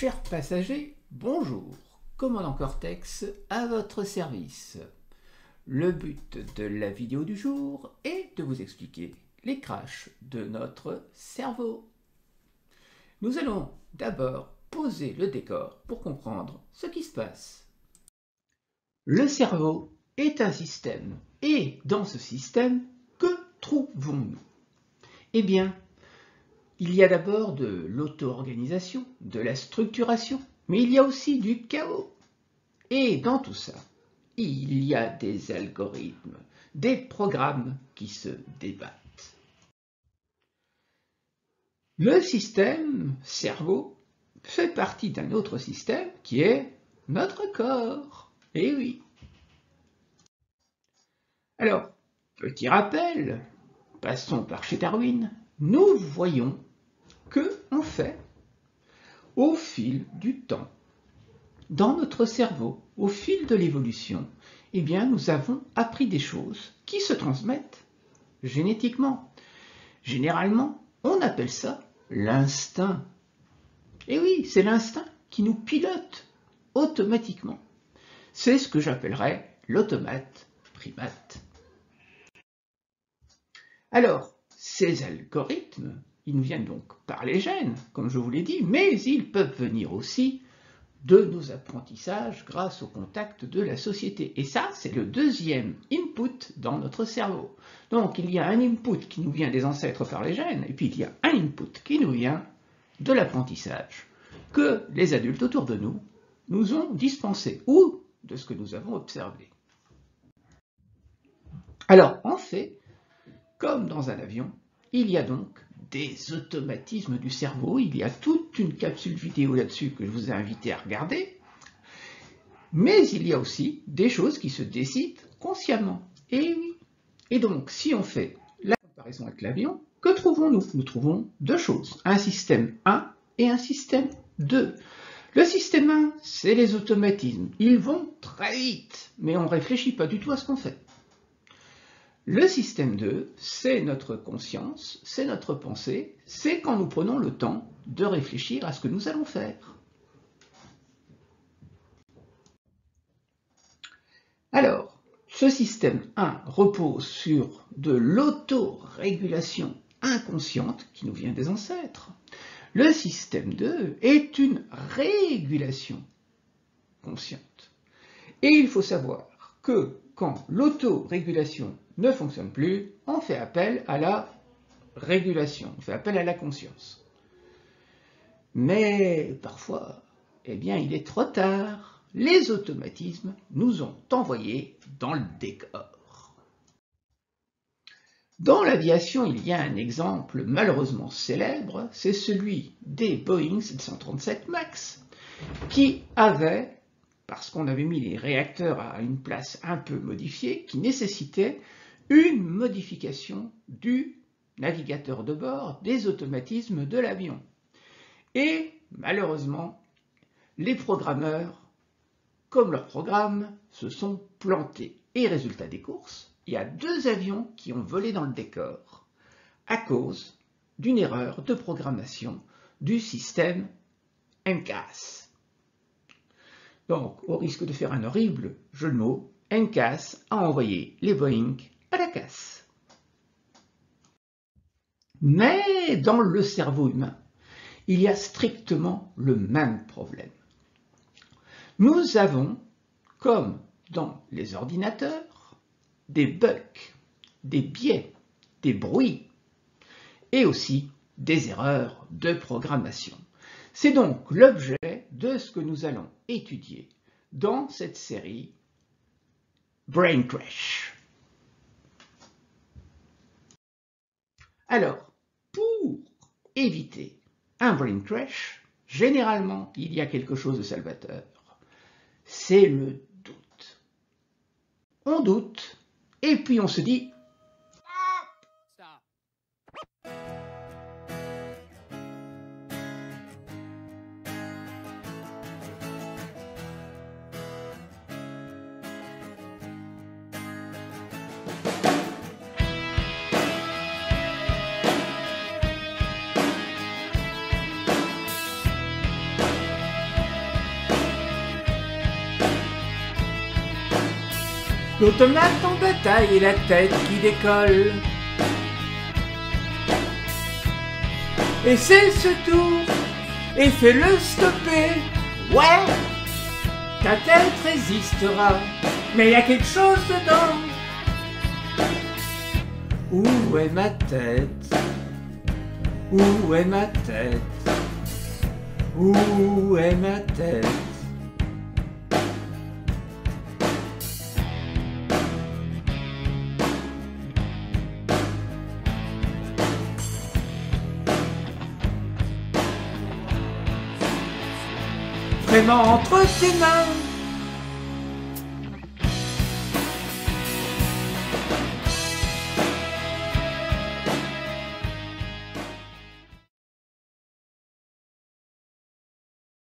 Chers passagers, bonjour. Commandant Cortex à votre service. Le but de la vidéo du jour est de vous expliquer les crashs de notre cerveau. Nous allons d'abord poser le décor pour comprendre ce qui se passe. Le cerveau est un système et dans ce système, que trouvons-nous? Eh bien, il y a d'abord de l'auto-organisation, de la structuration, mais il y a aussi du chaos. Et dans tout ça, il y a des algorithmes, des programmes qui se débattent. Le système cerveau fait partie d'un autre système qui est notre corps. Eh oui. Alors, petit rappel, passons par chez Darwin, nous voyons que, en fait, au fil du temps, dans notre cerveau, au fil de l'évolution, eh bien, nous avons appris des choses qui se transmettent génétiquement. Généralement, on appelle ça l'instinct. Et oui, c'est l'instinct qui nous pilote automatiquement. C'est ce que j'appellerais l'automate primate. Alors, ces algorithmes, ils nous viennent donc par les gènes, comme je vous l'ai dit, mais ils peuvent venir aussi de nos apprentissages grâce au contact de la société. Et ça, c'est le deuxième input dans notre cerveau. Donc, il y a un input qui nous vient des ancêtres par les gènes, et puis il y a un input qui nous vient de l'apprentissage que les adultes autour de nous nous ont dispensé, ou de ce que nous avons observé. Alors, en fait, comme dans un avion, il y a donc des automatismes du cerveau. Il y a toute une capsule vidéo là-dessus que je vous ai invité à regarder. Mais il y a aussi des choses qui se décident consciemment. Et oui. Et donc, si on fait la comparaison avec l'avion, que trouvons-nous? Nous trouvons deux choses. Un système 1 et un système 2. Le système 1, c'est les automatismes. Ils vont très vite, mais on ne réfléchit pas du tout à ce qu'on fait. Le système 2, c'est notre conscience, c'est notre pensée, c'est quand nous prenons le temps de réfléchir à ce que nous allons faire. Alors, ce système 1 repose sur de l'autorégulation inconsciente qui nous vient des ancêtres. Le système 2 est une régulation consciente. Et il faut savoir que quand l'autorégulation ne fonctionne plus, on fait appel à la régulation, on fait appel à la conscience. Mais parfois, eh bien, il est trop tard. Les automatismes nous ont envoyés dans le décor. Dans l'aviation, il y a un exemple malheureusement célèbre, c'est celui des Boeing 737 MAX, qui avaient, parce qu'on avait mis les réacteurs à une place un peu modifiée, qui nécessitait une modification du navigateur de bord, des automatismes de l'avion. Et malheureusement, les programmeurs, comme leur programme, se sont plantés. Et résultat des courses, il y a 2 avions qui ont volé dans le décor à cause d'une erreur de programmation du système MCAS. Donc, au risque de faire un horrible jeu de mots, MCAS a envoyé les Boeing à la casse. Mais dans le cerveau humain, il y a strictement le même problème. Nous avons, comme dans les ordinateurs, des bugs, des biais, des bruits et aussi des erreurs de programmation. C'est donc l'objet de ce que nous allons étudier dans cette série Brain Crash. Alors, pour éviter un brain crash, généralement, il y a quelque chose de salvateur. C'est le doute. On doute, et puis on se dit L'automate en bataille et la tête qui décolle. Et c'est ce tour, et fais-le stopper. Ouais, ta tête résistera, mais y a quelque chose dedans. Où est ma tête? Où est ma tête? Où est ma tête? Vraiment entre tes mains,